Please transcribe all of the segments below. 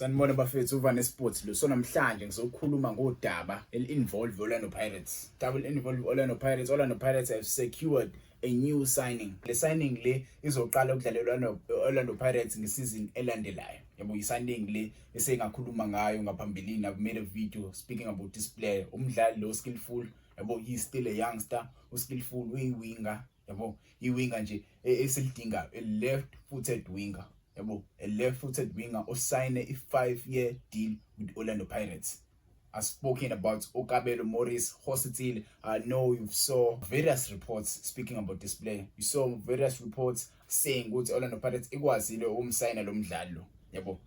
Sanibona bafethu uVane Sports lo. So namhlanje ngizokhuluma ngodaba eli-involve Orlando Pirates. Double involve Orlando Pirates. Orlando Pirates have secured a new signing. Le signing le izoqala ukudlalela Orlando Pirates ngesizini elandelayo. Yabo i-signing le esengakhuluma ngayo ngaphambilini. I've made a video speaking about this player. Umdlali lo skillful. Yabo he's still a youngster. Skillful uyi-winger. Yabo i-winger nje esilidinga a left-footed winger. A left-footed winger sign a 5-year deal with Orlando Pirates. I've spoken about Okabelo Morris Hospital. I know you saw various reports speaking about this player. You saw various reports saying ukuthi Orlando Pirates ikwazile ukumsayina lo mdlali lo. Yabo.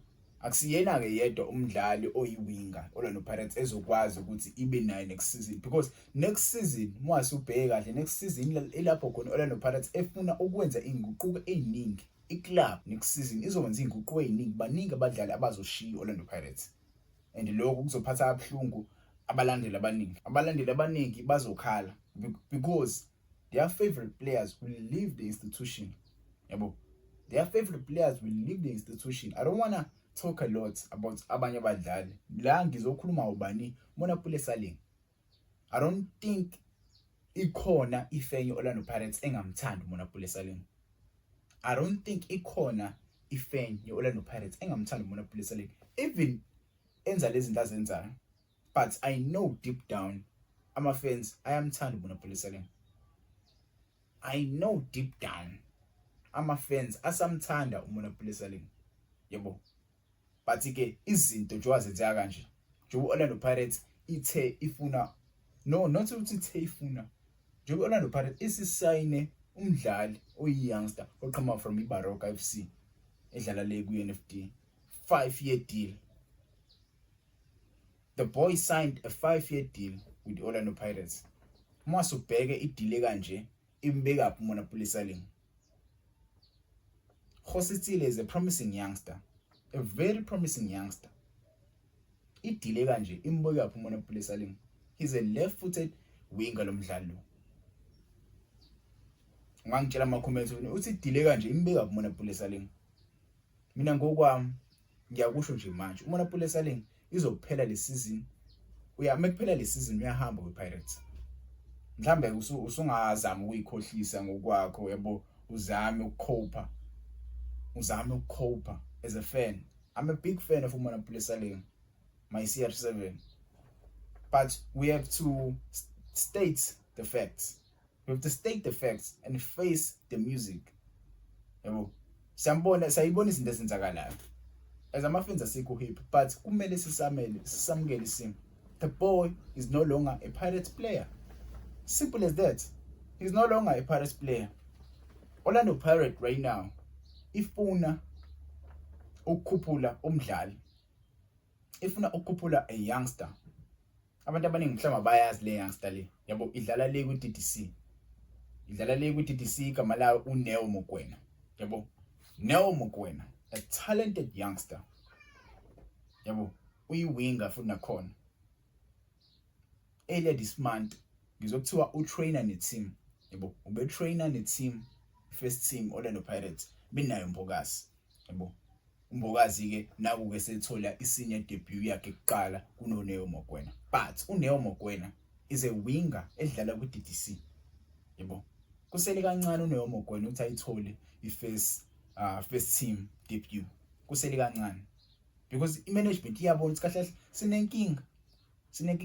Akusiyena ke yedwa umdlali oyiwinga Orlando Pirates ezokwazi ukuthi ibe nayo next season, because next season mwase ubheke kahle next season ilapho khona Orlando Pirates efuna ukwenza inguquko eziningi. I-club next season izokwenza inguquko eziningi, baningi abadlali abazoshiya Orlando Pirates, and lokho kuzophatha abhlungu abalandeli abaningi bazokhala because their favorite players will leave the institution. Yabo, their favorite players will leave the institution. I don't wanna talk a lot about abanye abadlali la ngizokhuluma ubani Monapule Saling. I don't think ikhona ifenye Orlando Pirates engamthanda Monapule Saling. I don't think ikhona ifan ye-Orlando Pirates engamthanda Monapule Saling, even enza lezi zinto azenzayo. But I know deep down ama-fans ayamthanda Monapule Saling. I know deep down ama-fans asamthanda uMonapule Saling. Yebo. But ke izinto nje wazenzeka kanje. Njengoba Orlando Pirates ithe ifuna, no, not ukuthi ithe ifuna. Njengoba Orlando Pirates isisayine umdlali oyi-youngster oqhamuka from iBaroka FC edlala le ku-NFD, 5-year deal. The boy signed a 5-year deal with the Orlando Pirates. Mase ubheke i-deal kanje imbeka phi uMonapule Saling. Khositsile is a promising youngster, a very promising youngster. I-deal kanje imbeka phi uMonapule Saling. He's a left-footed winger lo mdlali lo. Ngangitshela ama-comments uthi idile kanje imbeka uMonapule Saling. Mina ngokwami ngiyakusho nje manje uMonapule Saling izokuphela le season. Mekuphela le season uyahamba kwi-Pirates. Mhlambe usungazama ukuyikhohlisa ngokwakho, yabo, uzame ukucopa as a fan. I'm a big fan of uMonapule Saling, my CR7. But we have to state the facts. We have to state the facts and face the music. Yabo. Sayibona izinto ezenzakalayo. As ama-fans asikho hip, but kumele sisamukele isimo. The boy is no longer a Pirates player. Simple as that. He's no longer a Pirates player. Orlando Pirates right now ifuna ukukhuphula umdlali. Ifuna ukukhuphula a youngster. Abantu abaningi mhlawumbe bayazi le youngster le. Yabo, idlala le ku-DDC. Idlala le ku-DDC igama layo uNeo Mokoena. Yabo, Neo Mokoena, a talented youngster. Yabo, uyi-winger futhi nakhona. Earlier this month ngizokuthiwa utrainer ne-team. Yabo, ube-trainer ne-team, first team Orlando Pirates binayo Mbokazi. Yabo, uMbokazi ke naku-ke sethola i-senior debut yakhe kuqala kunoNeo Mokoena. But uNeo Mokoena is a winger edlala ku-DDC. Yebo, kusele kancane uNeo Mokoena uthi ayithole i-first team debut. Kusele kancane because i-management iyabona ukuthi kahle sinenkinga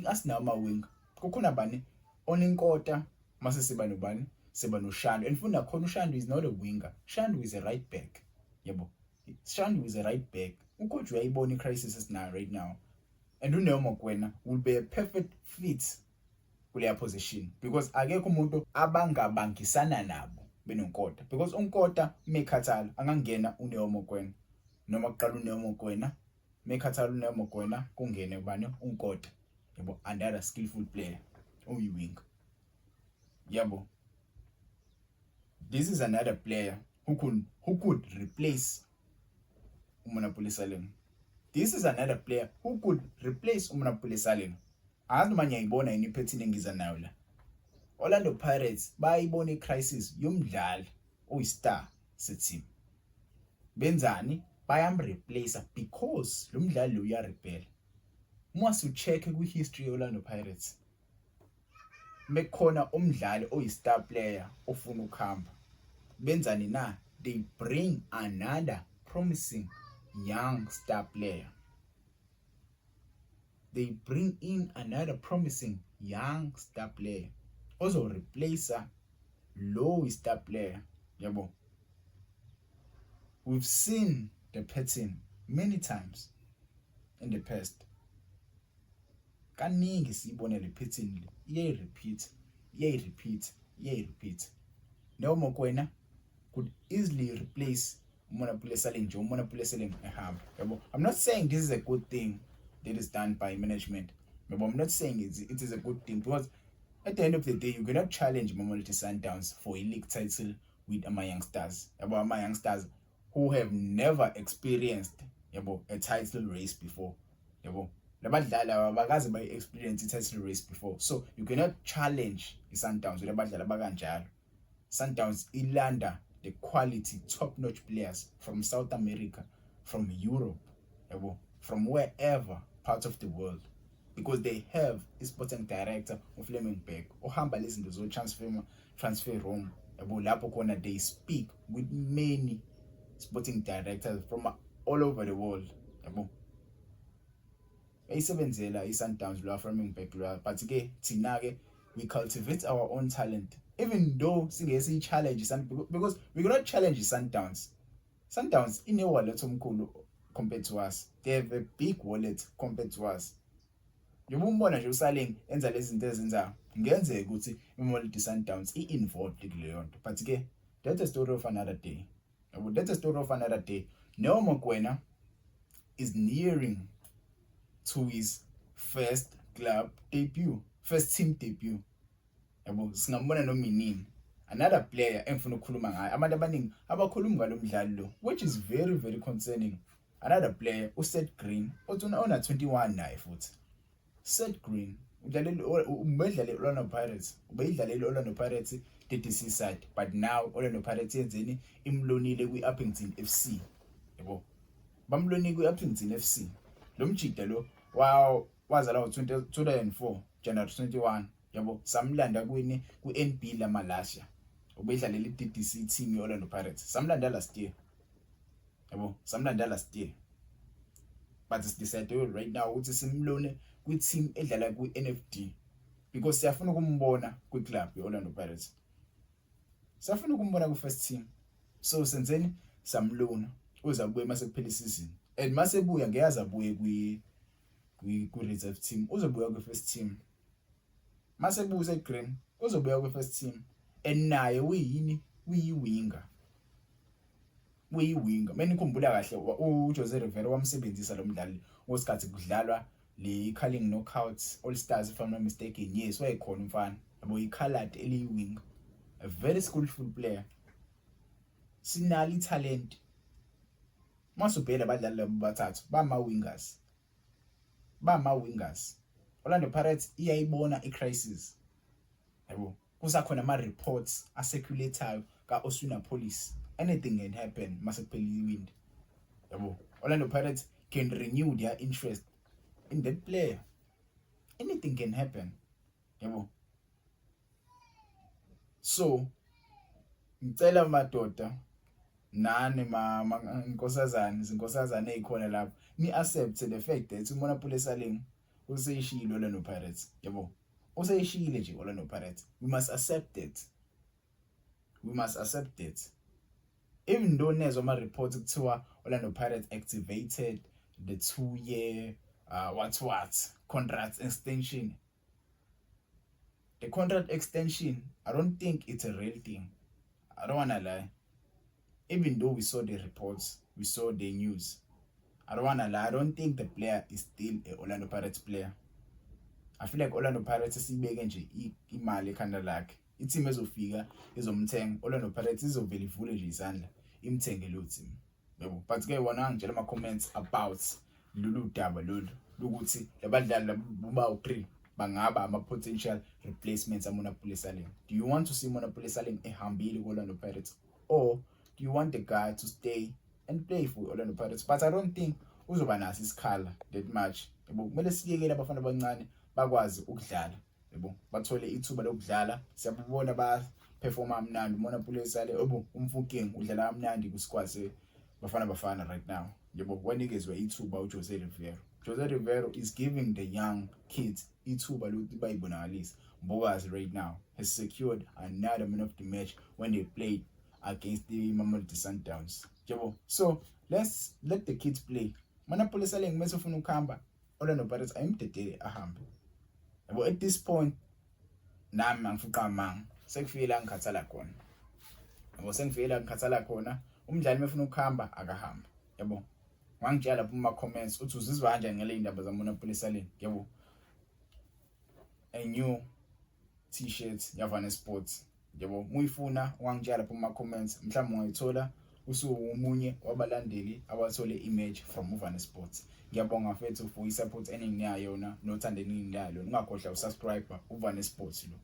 asinawo ama-winger. Kukhona bani onenkota mase siba nobani, siba noShandu, and futhi nakhona uShandu is not a winger. Shandu is a right back. Yebo, Shandu is a right back. Ucoach uyayibona i-crisis esinayo right now, and uNeo Mokoena will be a perfect fit kuleya position because akekho umuntu abangabangisana nabo benonkota, because unkota mekhathala angangena uNeo Mokoena, noma kuqala uNeo Mokoena mekhathala uNeo Mokoena kungene ubani unkota. Yabo, another skillful player oyi-winger. Yabo, this is another player who could replace uMonapule Saling. This is another player who could replace uMonapule Saling. Angazi noma ngiyayibona yini iphethini engiza nayo la. Orlando Pirates bayibona icrisis yomdlali oyi-star se-team. Benzani? bayamreplace because lo mdlali lo uyarebel. Uma ucheck kwi-history ye-Orlando Pirates, mekhona umdlali oyi-star player ofuna ukuhamba, benzani na? They bring another promising young star player. They bring in another promising young star player ozo replace low star player, yabo. We've seen the pattern many times in the past. Kaningi siyibone le pattern repeat. No Mokoena could easily replace Mona Saling, Mona Saling ehamba, yabo. I'm not saying this is a good thing that is done by management. But I'm not saying it is a good thing, because at the end of the day, you cannot challenge Mamelodi Sundowns for a league title with my youngsters. About my youngsters who have never experienced a title race before. Labadlala experienced a title race before. So you cannot challenge the Sundowns with Labadlala Baganjalo. Sundowns ilanda the quality top-notch players from South America, from Europe, from wherever part of the world, because they have a sporting director uFlemingberg ohamba lezinto zo transfer room, lapho khona they speak with many sporting directors from all over the world, bayisebenzela iSundowns lo Flemingberg lo. But ke thina ke we cultivate our own talent, even though singesi challenge because we cannot challenge Sundowns. Sundowns in a wallet omkhulu compared to us. They have a big wallet compared to us. Yobumbona nje uSaling enza lezi zinto ezenza ngenzeka ukuthi iMamelodi Sundowns involved kuleyo nto. But ke that's a story of another day. That's a story of another day. Neo Mokoena is nearing to his first club debut, first team debut. Singambona noMinini, another player engifuna ukukhuluma ngayo. Abantu abaningi abakhuluma ngalo mdlalo lo, which is very very concerning. Another player uSeth Green ona 21 naye futhi. Seth Green ubedlala Orlando Pirates, ubeyidlalela Orlando Pirates DDC side, but now Orlando Pirates yenzeni imlonile kwi-Uppington FC, bamlonile kwi-Uppington FC. Lo mjida lo wazala ngo-2004 January 21, samlanda ku-NB la Malaysia, ubedlalela i-DDC team ye-Orlando Pirates. Samlanda last year, but it's decided right now ukuthi simlone kwi-team edlala kwi-NFD, because siyafuna ukumbona kwi-club ye-Orlando Pirates, siyafuna ukumbona ku-first team. So senzeni samlona uzabuye mase kuphela isizini, and mase buya ngeyaza abuye kwi-reserve team, uzobuya kwi-first team. Mase buze Green uzobuya kwi-first team, and naye uyi-winger. Mina ngikhumbula kahle uJose Rivera wamsebenzisa lo mdlali osikhathi kudlalwa le Carling Knockouts All Stars, if I'm not mistaken. Yes, wayekhona umfana, i-colored eliyi-winger, a very skillful player. Sinali talent. Masubhela abadlali labo bathathu bama-wingers. Orlando Pirates iyayibona i-crisis, kusakhona ama-reports aseculateayo ka-Osuna Police. Anything can happen mase kuphela iwind, Orlando Pirates can renew their interest in that player. Anything can happen, So ngicela madoda nani inkosazana ezikhona lapho, ni accept the fact that uMonapule Saling useyishilo Orlando Pirates, useyishile nje Orlando Pirates. We must accept it. Even though nezwa ama-reports kuthiwa Orlando Pirates activated the 2-year contract extension. The contract extension, I don't think it's a real thing. I don't wanna lie. Even though we saw the reports, we saw the news, I don't wanna lie, I don't think the player is still a Orlando Pirates player. I feel like Orlando Pirates isibeke nje imali ekhanda lakhe. I-team ezofika izomthenga, Orlando Pirates izovela ivule nje izandla imthenge lo team, But ke wona ngitshela ama-comments about lolu daba lolu lokuthi labadlali laba-3 bangaba ama-potential replacements aMonapule Saling. Do you want to see Monapule Saling ehambile ku-Orlando Pirates, or do you want the guy to stay and play for Orlando Pirates, but I don't think uzoba naso isikhala that much. Yabo kumele siyekele abafana abancane bakwazi ukudlala, yabo bathole ithuba lokudlala. Siyabona ba perform amnandi, umona Pulisale, umfuking udlala amnandi ku squad se bafana right now. Yabo wanikezwe ithuba uJose Rivero. Jose Rivero is giving the young kids ithuba lokuthi bayibonakalise. Mbokazi right now has secured another man of the match when they played against the Mamelodi Sundowns. Yabo, so let's let the kids play. Mana Pulisale ngimese ufuna ukuhamba, Orlando Pirates ayimdedele ahambe. Yabo, at this point nami angifuqa manga sekufika ngikhathala khona. Yabo, sengifika ngikhathala khona, umdlali mefuna ukuhamba akahamba. Yabo, wangitshela lapha kuma comments uthi uzizwa kanjani ngale indaba zaMona Pulisale. Yabo, a new t-shirt yaVana Sports. Yabo, muyifuna wangitshela lapha kuma comments, mhlawumbe ungayithola usuwumunye wabalandeli abathole image from uVana Sports. Ngiyabonga mfethu for isupport eningi nayo yona nothando eningi nayo. Ungakhohlwa usubscribe uVana Sports lo.